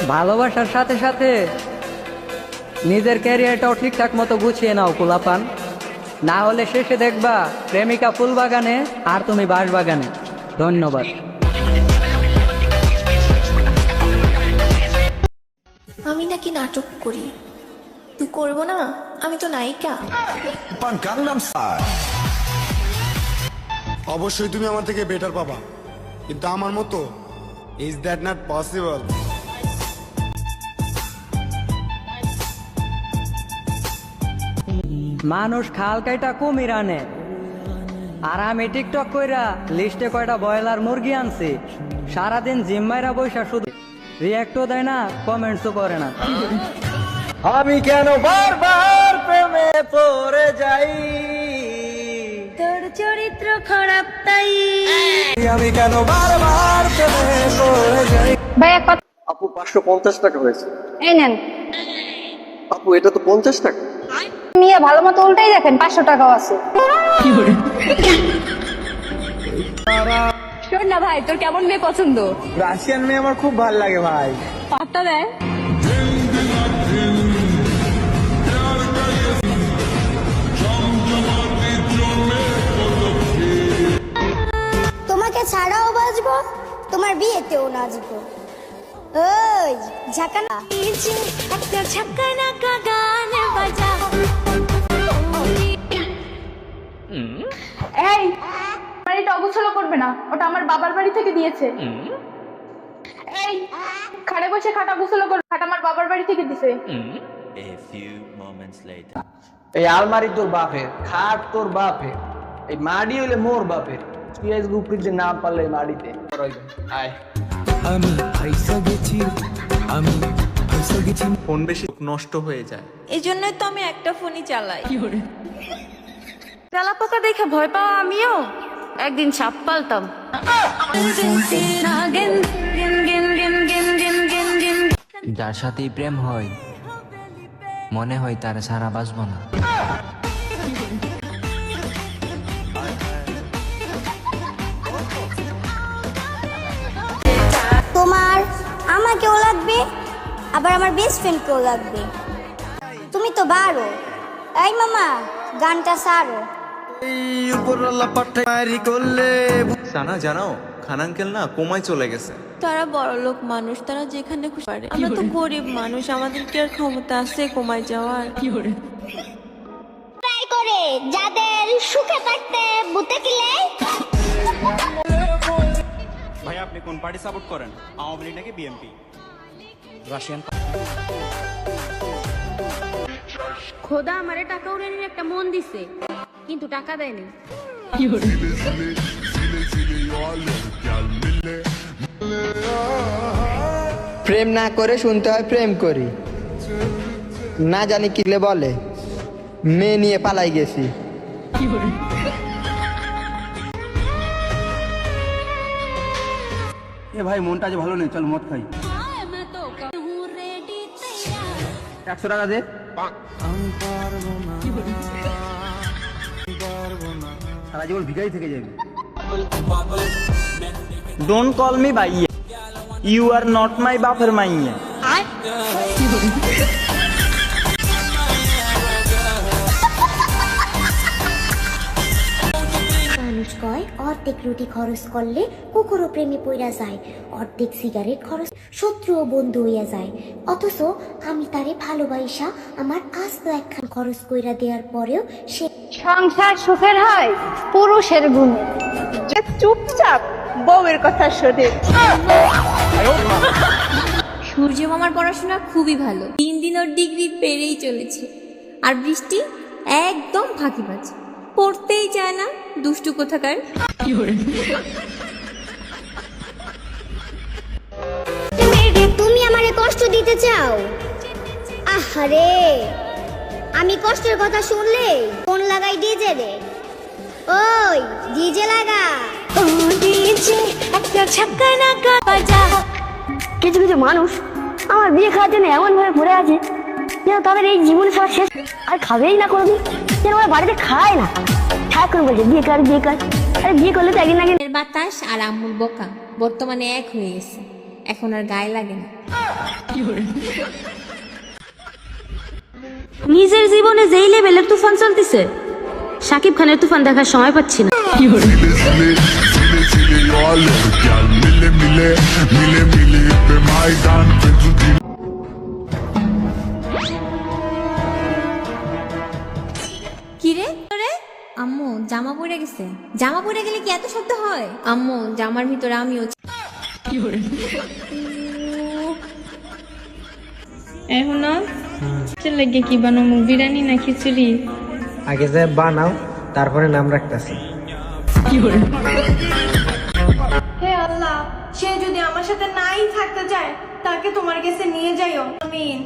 ভালোবাসার সাথে সাথে নিজের ক্যারিয়ারটাও ঠিকঠাক মতো গুছিয়ে নাও পোলাপান, না হলে শেষে দেখবা প্রেমিকা ফুল বাগানে আর তুমি বাঁশ বাগানে। ধন্যবাদ। আমি নাকি নাটক করি, তুই করবো না? আমি তো নায়িকা। অবশ্যই তুমি আমার থেকে বেটার পাবা, কিন্তু আমার মতো ইজ দ্যাট নট পসিবল। মানুষ খাল কাইটা কুমির আনে, আর আমি টিকটক কইরা লিস্টে কয়টা ব্রয়লার মুরগি আনছি। সারাদিন জিম মাইরা বৈশা শুধু রিয়াক্টও দেয় না, কমেন্টসও করে না। আমি কেন বারবার প্রেমে পড়ে যাই, তোর চরিত্র খারাপ তাই। আমি কেন বারবার প্রেমে পড়ে যাই। ভাই এক কথা। আপু 550 টাকা হয়েছে। এই নেন। আপু এটা তো 50 টাকা। মিয়া ভালো মতো উল্টাই দেখেন, 500 টাকাও আছে। শোন না ভাই, তোর কেমন মেয়ে পছন্দ? রাশিয়ান মেয়ে আমার খুব ভালো লাগে ভাই। পাত্তা দেয়। তোমাকে ছাড়াও বাজবো, তোমার বিয়েতেও নাচবো। ওই ঝাকানা একটা ঝাকানা গান বাজা। এই আমার এটা অগোছালো করবে না, ওটা আমার বাবার বাড়ি থেকে দিয়েছে। এই খাটে বসে খাটা গোছালো করবে, খাট আমার বাবার বাড়ি থেকে দিছে। A few moments later. এই আলমারি তোর বাপের, খাট তোর বাপের, এই মাড়ি হইলে মোর বাপের। তুই আজ উপরে যে না পারলে মাড়িতে আয়। ফোন বেশি নষ্ট হয়ে যায়, এই জন্যই তো আমি একটা ফোনই চালাই। তেলাপোকা দেখে ভয় পাওয়া আমিও একদিন সাপ পালতাম। যার সাথেই প্রেম হয় মনে হয় তার সারা বাঁচব না। তোমার আমাকেও লাগবে, আবার আমার বেস্ট ফ্রেন্ডকেও লাগবে। তুমি তো বারো। এই মামা গানটা সারো। সানা জানো খান আঙ্কেল না কোমায় চলে গেছে। তারা বড়লোক মানুষ, তারা যেখানে খুশি পারে। আমরা তো গরিব মানুষ, আমাদের কি আর ক্ষমতা আছে কমায় যাওয়ার? ট্রাই করে যাদের সুখে থাকতে বুতে কিলে। ভাই আপনি কোন পার্টি সাপোর্ট করেন, আওয়ামী লীগ নাকি বিএনপি? রাশিয়ান। খোদা আমারে টাকা উড়ে নিয়ে একটা মন দিছে, কিন্তু টাকা দেয়নি। প্রেম না করে শুনতে হয় প্রেম করি, না জানি কিলে বলে মেয়ে নিয়ে পালাই গেছি। এ ভাই মনটা যে ভালো নেই, চল মদ খাই। 100 টাকা দে। সারা জীবন ভিখারি থেকে যাবি। ডোন্ট কল মি ভাইয়া, ইউ আর নট মাই বাপের মাইয়া। মানুষ কয় অর্ধেক রুটি খরচ করলে কুকুরও প্রেমে পইরা যায়, অর্ধেক সিগারেট খরচ শত্রু ও বন্ধু হইয়া যায়। অথচ আমি তারে ভালোবাসা আমার আস্ত একখান খরচ কইরা দেওয়ার পরেও সে সংসার সুখের হয় পুরুষের গুণে, যে চুপচাপ বউয়ের কথা শোনে। সূর্য মামার পড়াশোনা খুবই ভালো, দিন দিন ওর ডিগ্রি বেড়েই চলেছে। আর বৃষ্টি একদম ফাঁকিবাজ, পড়তেই চায় না, দুষ্টু কোথাকার। তুমি আমারে কষ্ট দিতে চাও? আহারে, আমি কষ্টের কথা শুনলে ফোন লাগাই ডিজে রে। ওই ডিজে লাগা। ও ডিজে একটা ঝাকানা বাজা। কিছু কিছু মানুষ আমার বিয়ে খাওয়ার জন্য এমন ভাবে পড়ে আছে যেন তাদের এই জীবনে সব শেষ, আর খাবেই না কোনোদিন, যেন ওরা বাড়িতে খায় না। ঠাকুর বলছে বিয়ে কর বিয়ে কর, আরে বিয়ে করলে তো একদিন আগে। বাতাস আর আম্মুর বোকা বর্তমানে এক হয়ে গেছে। এখন আর গায়ে লাগে না। নিজের জীবনে যেই লেভেলের তুফান চলতেছে, সাকিব খানের তুফান দেখার সময় পাচ্ছি না। কিরে রে আম্মু জামা পরে গেছে। জামা পরে গেলে কি এত শব্দ হয়? আম্মু জামার ভিতরে আমিও। এখন লাগে কি বানাবো, বিরিয়ানি না খিচুড়ি? আগে যে বানাও, তারপরে নাম রাখতেছি। হে আল্লাহ, সে যদি আমার সাথে নাই থাকতে চায় তাকে তোমার কাছে নিয়ে যাইও। আমিন।